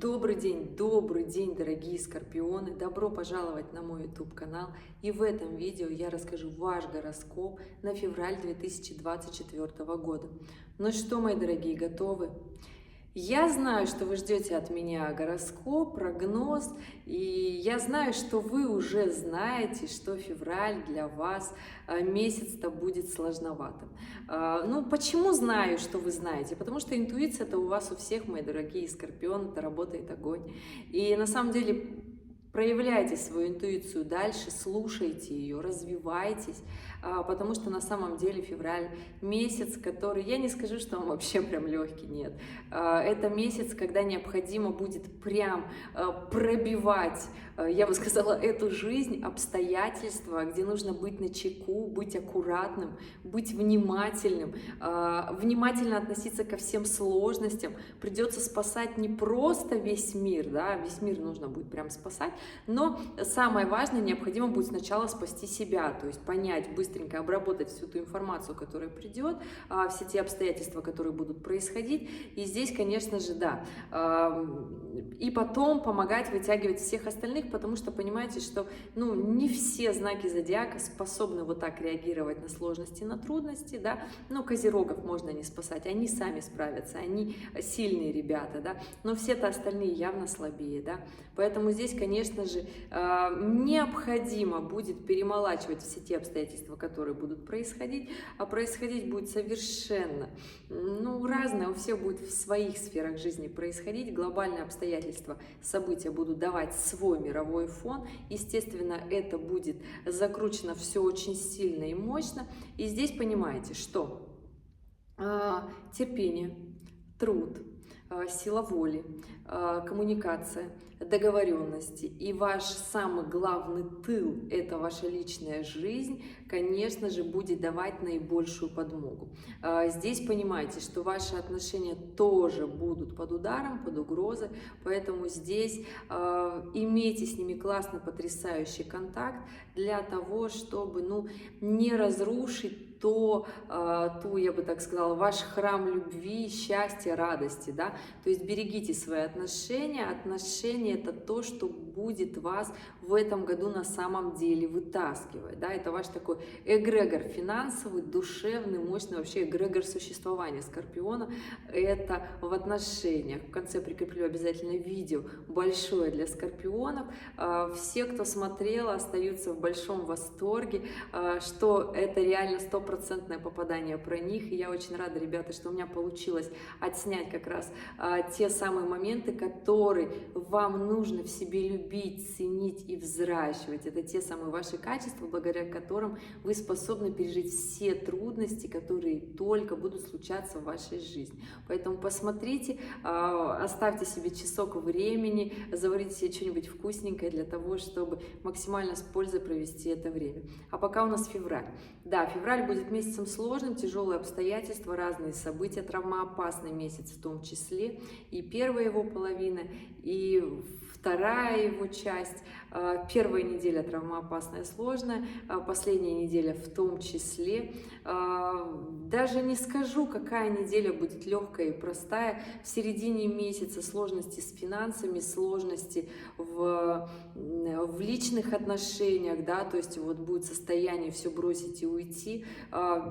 Добрый день, дорогие скорпионы! Добро пожаловать на мой YouTube-канал. И в этом видео я расскажу ваш гороскоп на февраль 2024 года. Ну что, мои дорогие, готовы? Я знаю, что вы ждете от меня гороскоп, прогноз, и я знаю, что вы уже знаете, что февраль для вас месяц-то будет сложноватым. Ну, почему знаю, что вы знаете? Потому что интуиция-то у вас у всех, мои дорогие скорпионы, это работает огонь. И на самом деле проявляйте свою интуицию дальше, слушайте ее, развивайтесь, потому что на самом деле февраль месяц, который, я не скажу, что он вообще прям легкий, нет. Это месяц, когда необходимо будет прям пробивать, я бы сказала, эту жизнь, обстоятельства, где нужно быть начеку, быть аккуратным, быть внимательным, внимательно относиться ко всем сложностям. Придется спасать не просто весь мир, да, весь мир нужно будет прям спасать, но самое важное, необходимо будет сначала спасти себя, то есть понять, быстренько обработать всю ту информацию, которая придет, все те обстоятельства, которые будут происходить. И здесь, конечно же, да, и потом помогать вытягивать всех остальных, потому что понимаете, что ну, не все знаки зодиака способны вот так реагировать на сложности, на трудности, да, но козерогов можно не спасать, они сами справятся, они сильные ребята, да, но все-то остальные явно слабее, да, поэтому здесь, конечно же, необходимо будет перемолачивать все те обстоятельства, которые будут происходить, а происходить будет совершенно, ну, разное, у всех будет в своих сферах жизни происходить, глобальные обстоятельства, события будут давать свой мировой фон, естественно, это будет закручено все очень сильно и мощно, и здесь понимаете, что терпение, труд, сила воли, коммуникация, договоренности и ваш самый главный тыл, это ваша личная жизнь, конечно же, будет давать наибольшую подмогу. Здесь понимаете, что ваши отношения тоже будут под ударом, под угрозой, поэтому здесь имейте с ними классный, потрясающий контакт для того, чтобы ну, не разрушить ту, я бы так сказала, ваш храм любви, счастья, радости, да, то есть берегите свои отношения, отношения это то, что будет вас в этом году на самом деле вытаскивать, да, это ваш такой эгрегор финансовый, душевный, мощный вообще эгрегор существования Скорпиона, это в отношениях, в конце прикреплю обязательно видео большое для Скорпионов, все, кто смотрел, остаются в большом восторге, что это реально 100% попадание про них, и я очень рада, ребята, что у меня получилось отснять как раз те самые моменты, которые вам нужно в себе любить, ценить и взращивать. Это те самые ваши качества, благодаря которым вы способны пережить все трудности, которые только будут случаться в вашей жизни. Поэтому посмотрите, оставьте себе часок времени, заварите себе что-нибудь вкусненькое для того, чтобы максимально с пользой провести это время. А пока у нас февраль. Да, февраль будет месяцем сложным, тяжелые обстоятельства, разные события, травмоопасный месяц в том числе, и первая его половина, и вторая его часть. Первая неделя травмоопасная, сложная, последняя неделя в том числе. Даже не скажу, какая неделя будет легкая и простая. В середине месяца сложности с финансами, сложности в личных отношениях, да, то есть вот будет состояние все бросить и уйти.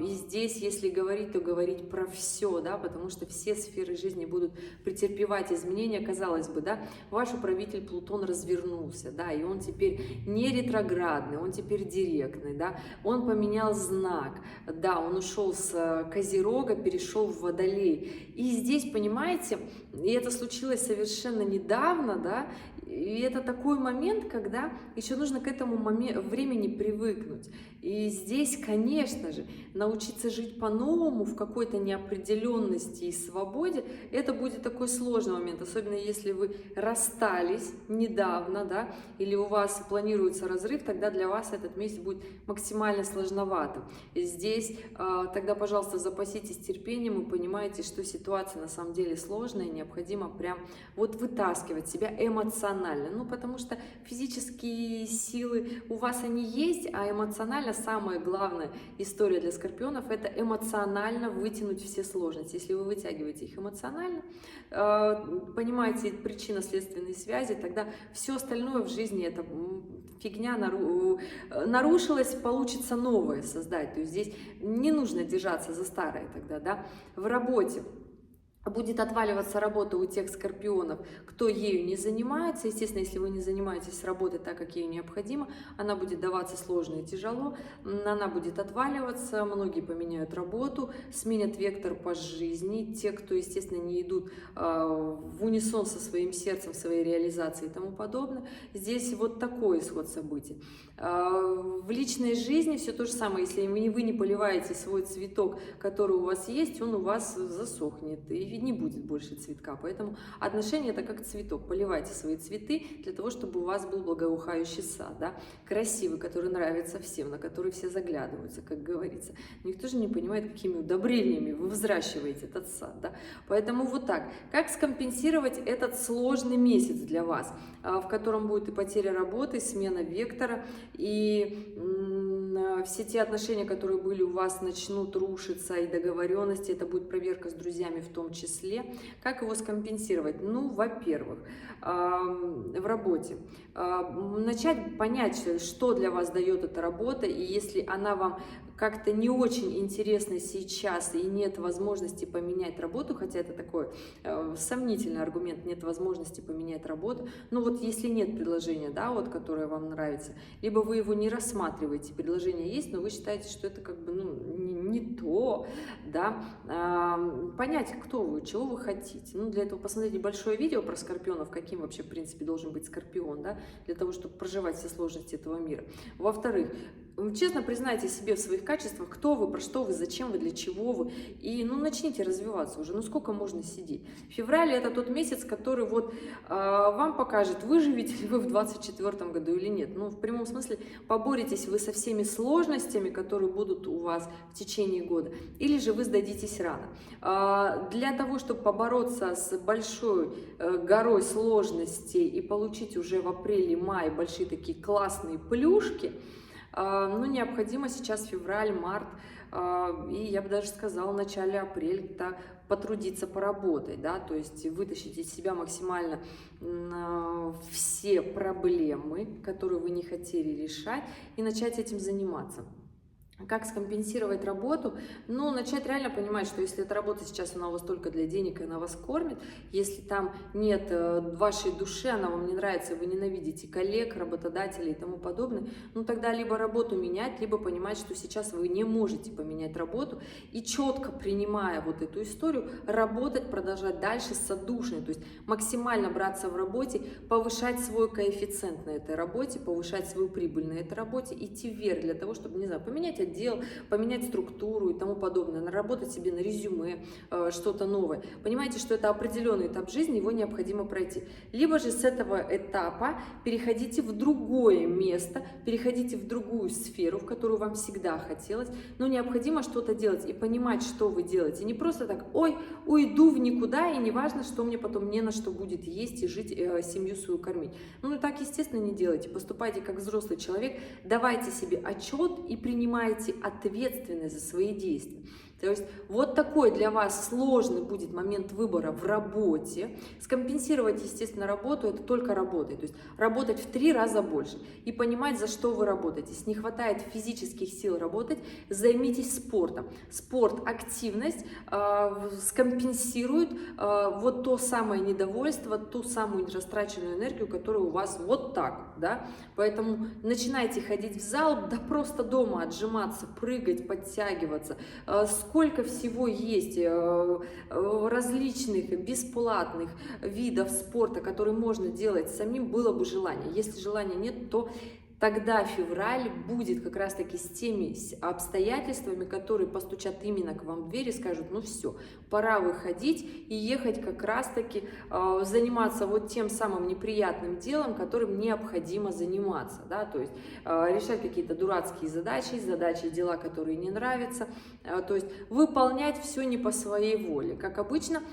И здесь, если говорить, то говорить про все, да, потому что все сферы жизни будут претерпевать изменения. Казалось бы, да, ваш управитель Плутон развернулся, да, и он теперь не ретроградный, он теперь директный, да, он поменял знак, да, он ушел с Козерога, перешел в Водолей. И здесь, понимаете, и это случилось совершенно недавно, да, и это такой момент, когда еще нужно к этому времени привыкнуть. И здесь, конечно же, научиться жить по-новому в какой-то неопределенности и свободе, это будет такой сложный момент, особенно если вы расстались недавно, да, или у вас планируется разрыв, тогда для вас этот месяц будет максимально сложноватым. И здесь тогда, пожалуйста, запаситесь терпением и понимаете, что ситуация на самом деле сложная, и необходимо прям вот вытаскивать себя эмоционально, ну, потому что физические силы у вас они есть, а эмоционально самая главная история для скорпионов – это эмоционально вытянуть все сложности. Если вы вытягиваете их эмоционально, понимаете причинно-следственные связи, тогда все остальное в жизни, это фигня нарушилась, получится новое создать. То есть здесь не нужно держаться за старое тогда, да. В работе будет отваливаться работа у тех скорпионов, кто ею не занимается. Естественно, если вы не занимаетесь работой так, как ей необходимо, она будет даваться сложно и тяжело, она будет отваливаться, многие поменяют работу, сменят вектор по жизни. Те, кто, естественно, не идут в унисон со своим сердцем, своей реализацией и тому подобное. Здесь вот такой исход событий. В личной жизни все то же самое. Если вы не поливаете свой цветок, который у вас есть, он у вас засохнет и не будет больше цветка. Поэтому отношения это как цветок. Поливайте свои цветы для того, чтобы у вас был благоухающий сад, да? Красивый, который нравится всем, на который все заглядываются, как говорится. Никто же не понимает, какими удобрениями вы взращиваете этот сад, да? Поэтому вот так. Как скомпенсировать этот сложный месяц для вас, в котором будет и потеря работы, и смена вектора, и все те отношения, которые были у вас, начнут рушиться, и договоренности, это будет проверка с друзьями в том числе. Как его скомпенсировать? Ну, во-первых, в работе. Начать понять, что для вас дает эта работа, и если она вам как-то не очень интересна сейчас и нет возможности поменять работу, хотя это такой сомнительный аргумент, нет возможности поменять работу, но вот если нет предложения, да, вот, которое вам нравится, либо вы его не рассматриваете, предложение есть, но вы считаете, что это как бы не то, да, понять, кто вы, чего вы хотите. Ну, для этого посмотрите большое видео про скорпионов, каким вообще, в принципе, должен быть скорпион, да, для того, чтобы проживать все сложности этого мира. Во-вторых, честно признайте себе в своих качествах, кто вы, про что вы, зачем вы, для чего вы, и, ну, начните развиваться уже, ну, сколько можно сидеть. Февраль – это тот месяц, который вот вам покажет, выживете ли вы в 2024 году или нет. Ну, в прямом смысле, поборетесь вы со всеми сложностями, которые будут у вас в течение года, или же вы сдадитесь рано. Для того, чтобы побороться с большой горой сложностей и получить уже в апреле-мае большие такие классные плюшки, ну, необходимо сейчас февраль, март, и я бы даже сказала, в начале апреля потрудиться, поработать, да, то есть вытащить из себя максимально все проблемы, которые вы не хотели решать, и начать этим заниматься. Как скомпенсировать работу? Ну, начать реально понимать, что если эта работа сейчас она у вас только для денег, и она вас кормит, если там нет вашей души, она вам не нравится, вы ненавидите коллег, работодателей и тому подобное, ну, тогда либо работу менять, либо понимать, что сейчас вы не можете поменять работу, и четко принимая вот эту историю, работать, продолжать дальше с отдушиной, то есть максимально браться в работе, повышать свой коэффициент на этой работе, повышать свою прибыль на этой работе, идти вверх для того, чтобы, не знаю, поменять отдел, поменять структуру и тому подобное, наработать себе на резюме что-то новое. Понимаете, что это определенный этап жизни, его необходимо пройти. Либо же с этого этапа переходите в другое место, переходите в другую сферу, в которую вам всегда хотелось, но необходимо что-то делать и понимать, что вы делаете. Не просто так, ой, уйду в никуда, и не важно, что мне потом не на что будет есть и жить, семью свою кормить. Ну, так, естественно, не делайте. Поступайте как взрослый человек, давайте себе отчет и принимайте ответственность за свои действия. То есть вот такой для вас сложный будет момент выбора в работе. Скомпенсировать, естественно, работу – это только работать. То есть работать в 3 раза больше и понимать, за что вы работаете. Если не хватает физических сил работать, займитесь спортом. Спорт, активность скомпенсирует вот то самое недовольство, ту самую растраченную энергию, которая у вас вот так, да. Поэтому начинайте ходить в зал, да просто дома отжиматься, прыгать, подтягиваться. Сколько всего есть различных бесплатных видов спорта, которые можно делать самим, было бы желание. Если желания нет, то тогда февраль будет как раз-таки с теми обстоятельствами, которые постучат именно к вам в дверь и скажут, ну все, пора выходить и ехать как раз-таки заниматься вот тем самым неприятным делом, которым необходимо заниматься, да, то есть решать какие-то дурацкие задачи, дела, которые не нравятся, то есть выполнять все не по своей воле. Как обычно,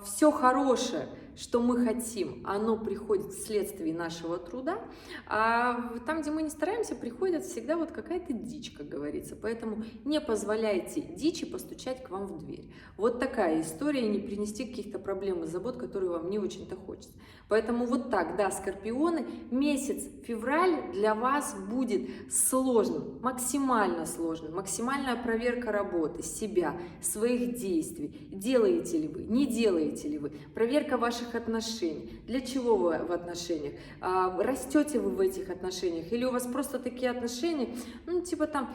все хорошее что мы хотим, оно приходит вследствие нашего труда, а там, где мы не стараемся, приходит всегда вот какая-то дичь, как говорится. Поэтому не позволяйте дичи постучать к вам в дверь. Вот такая история, не принести каких-то проблем и забот, которые вам не очень-то хочется. Поэтому вот так, да, скорпионы, месяц февраль для вас будет сложным, максимально сложным, максимальная проверка работы, себя, своих действий, делаете ли вы, не делаете ли вы, проверка ваших отношений, для чего вы в отношениях, растете вы в этих отношениях, или у вас просто такие отношения, ну, типа там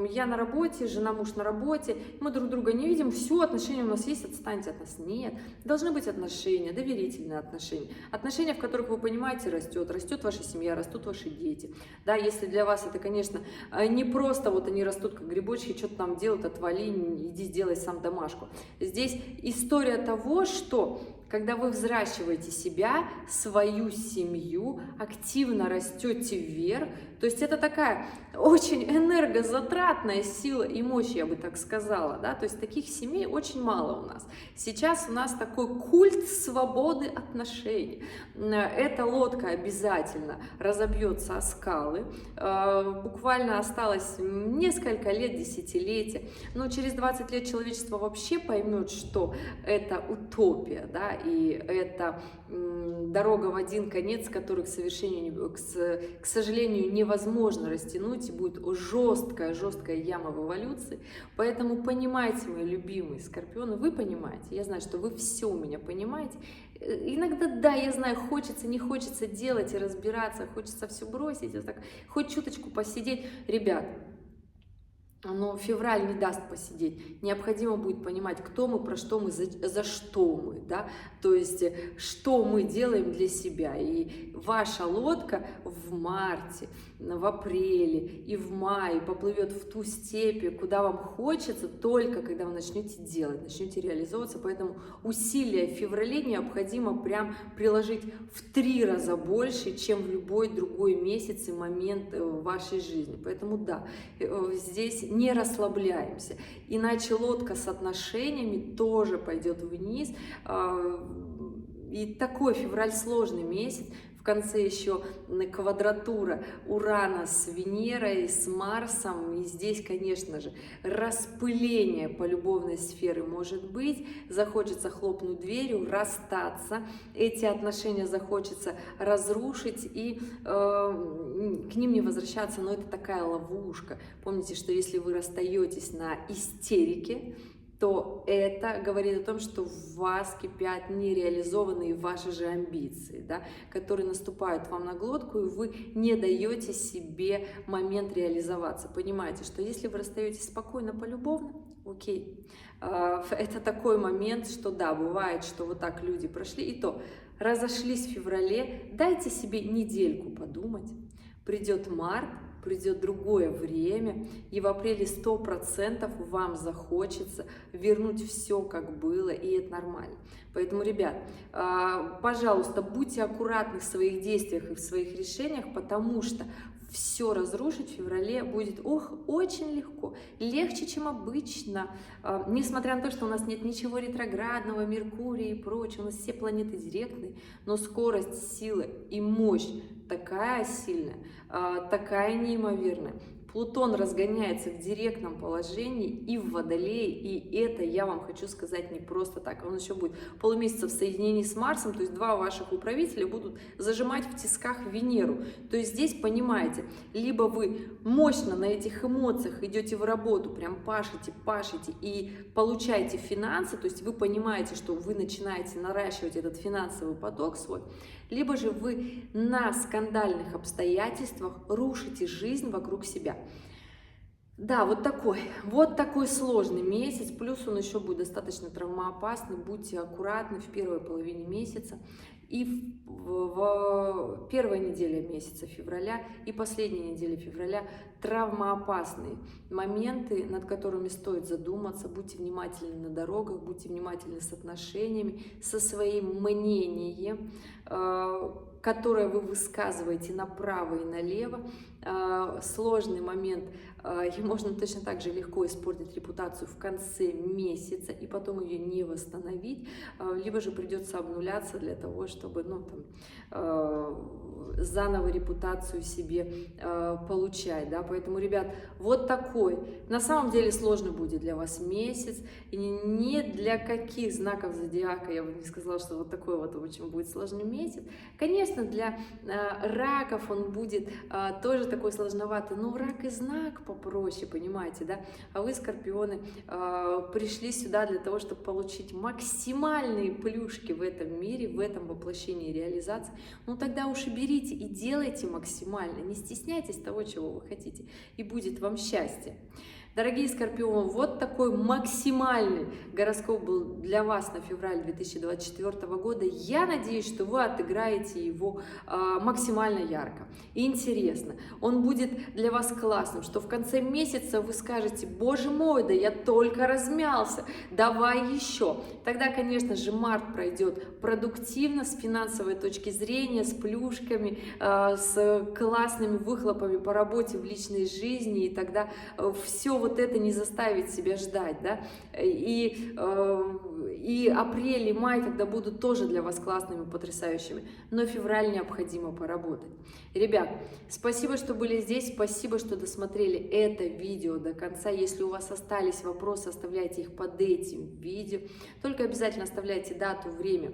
я на работе, жена, муж на работе, мы друг друга не видим, все, отношения у нас есть, отстаньте от нас. Нет, должны быть отношения, доверительные отношения, отношения, в которых вы понимаете, растет ваша семья, растут ваши дети. Да, если для вас это, конечно, не просто вот они растут как грибочки, что-то там делают, отвали, иди сделай сам домашку. Здесь история того, что когда вы взращиваете себя, свою семью, активно растете вверх, то есть это такая очень энергозатратная сила и мощь, я бы так сказала, да, то есть таких семей очень мало у нас. Сейчас у нас такой культ свободы отношений. Эта лодка обязательно разобьется о скалы, буквально осталось несколько лет, десятилетия, но через 20 лет человечество вообще поймет, что это утопия, да, и это дорога в один конец, который, к сожалению, невозможно растянуть, и будет жесткая яма в эволюции. Поэтому понимайте, мои любимые скорпионы, вы понимаете, я знаю, что вы все у меня понимаете. Иногда, да, я знаю, хочется, не хочется делать и разбираться, хочется все бросить, вот так, хоть чуточку посидеть. Ребят, но февраль не даст посидеть. Необходимо будет понимать, кто мы, про что мы, за что мы, да, то есть что мы делаем для себя. И ваша лодка в марте, в апреле и в мае поплывет в ту степь, куда вам хочется, только когда вы начнете делать, начнете реализовываться. Поэтому усилия в феврале необходимо прям приложить в 3 раза больше, чем в любой другой месяц и момент в вашей жизни. Поэтому да, здесь не расслабляемся, иначе лодка с отношениями тоже пойдет вниз. И такой февраль сложный месяц. В конце еще квадратура Урана с Венерой, с Марсом. И здесь, конечно же, распыление по любовной сфере может быть. Захочется хлопнуть дверью, расстаться. Эти отношения захочется разрушить и к ним не возвращаться. Но это такая ловушка. Помните, что если вы расстаетесь на истерике, то это говорит о том, что в вас кипят нереализованные ваши же амбиции, да, которые наступают вам на глотку, и вы не даете себе момент реализоваться. Понимаете, что если вы расстаетесь спокойно, полюбовно, окей, это такой момент, что да, бывает, что вот так люди прошли, и то разошлись в феврале, дайте себе недельку подумать, придет март, придет другое время, и в апреле 100% вам захочется вернуть все, как было, и это нормально. Поэтому, ребят, пожалуйста, будьте аккуратны в своих действиях и в своих решениях, потому что все разрушить в феврале будет, очень легко, легче, чем обычно, несмотря на то, что у нас нет ничего ретроградного, Меркурия и прочее, у нас все планеты директные, но скорость, сила и мощь такая сильная, такая неимоверная. Плутон разгоняется в директном положении и в Водолее, и это я вам хочу сказать не просто так. Он еще будет полумесяца в соединении с Марсом, то есть 2 ваших управителя будут зажимать в тисках Венеру. То есть здесь, понимаете, либо вы мощно на этих эмоциях идете в работу, прям пашете и получаете финансы, то есть вы понимаете, что вы начинаете наращивать этот финансовый поток свой, либо же вы на скандальных обстоятельствах рушите жизнь вокруг себя. Да, вот такой сложный месяц, плюс он еще будет достаточно травмоопасный, будьте аккуратны в первой половине месяца. И в первой неделе месяца февраля и последней неделе февраля травмоопасные моменты, над которыми стоит задуматься. Будьте внимательны на дорогах, будьте внимательны с отношениями, со своим мнением. которое вы высказываете направо и налево. Сложный момент, и можно точно так же легко испортить репутацию в конце месяца и потом ее не восстановить, либо же придется обнуляться для того, чтобы заново репутацию себе получать, да, поэтому, ребят, вот такой, на самом деле сложно будет для вас месяц, и не для каких знаков зодиака, я бы не сказала, что вот такой вот очень будет сложный месяц. Конечно, для раков он будет тоже такой сложноватый, но рак и знак попроще, понимаете, да, а вы, скорпионы, пришли сюда для того, чтобы получить максимальные плюшки в этом мире, в этом воплощении реализации, ну тогда уж и берите и делайте максимально, не стесняйтесь того, чего вы хотите, и будет вам счастье. Дорогие скорпионы, вот такой максимальный гороскоп был для вас на февраль 2024 года. Я надеюсь, что вы отыграете его максимально ярко и интересно. Он будет для вас классным, что в конце месяца вы скажете: боже мой, да я только размялся, давай еще. Тогда, конечно же, март пройдет продуктивно с финансовой точки зрения, с плюшками, с классными выхлопами по работе в личной жизни, и тогда все вот это не заставит себя ждать, да, и апрель и май тогда будут тоже для вас классными, потрясающими, но февраль необходимо поработать. Ребят, спасибо, что были здесь, спасибо, что досмотрели это видео до конца. Если у вас остались вопросы, оставляйте их под этим видео, только обязательно оставляйте дату, время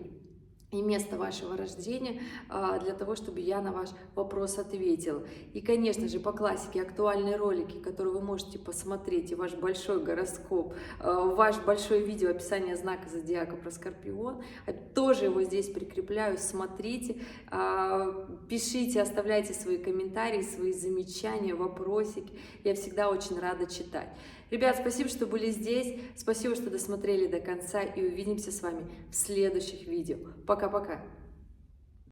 и место вашего рождения для того, чтобы я на ваш вопрос ответила. И, конечно же, по классике актуальные ролики, которые вы можете посмотреть, и ваш большой гороскоп, ваш большое видео описание знака зодиака про Скорпион, тоже его здесь прикрепляю, смотрите, пишите, оставляйте свои комментарии, свои замечания, вопросики, я всегда очень рада читать. Ребят, спасибо, что были здесь, спасибо, что досмотрели до конца, и увидимся с вами в следующих видео. Пока-пока!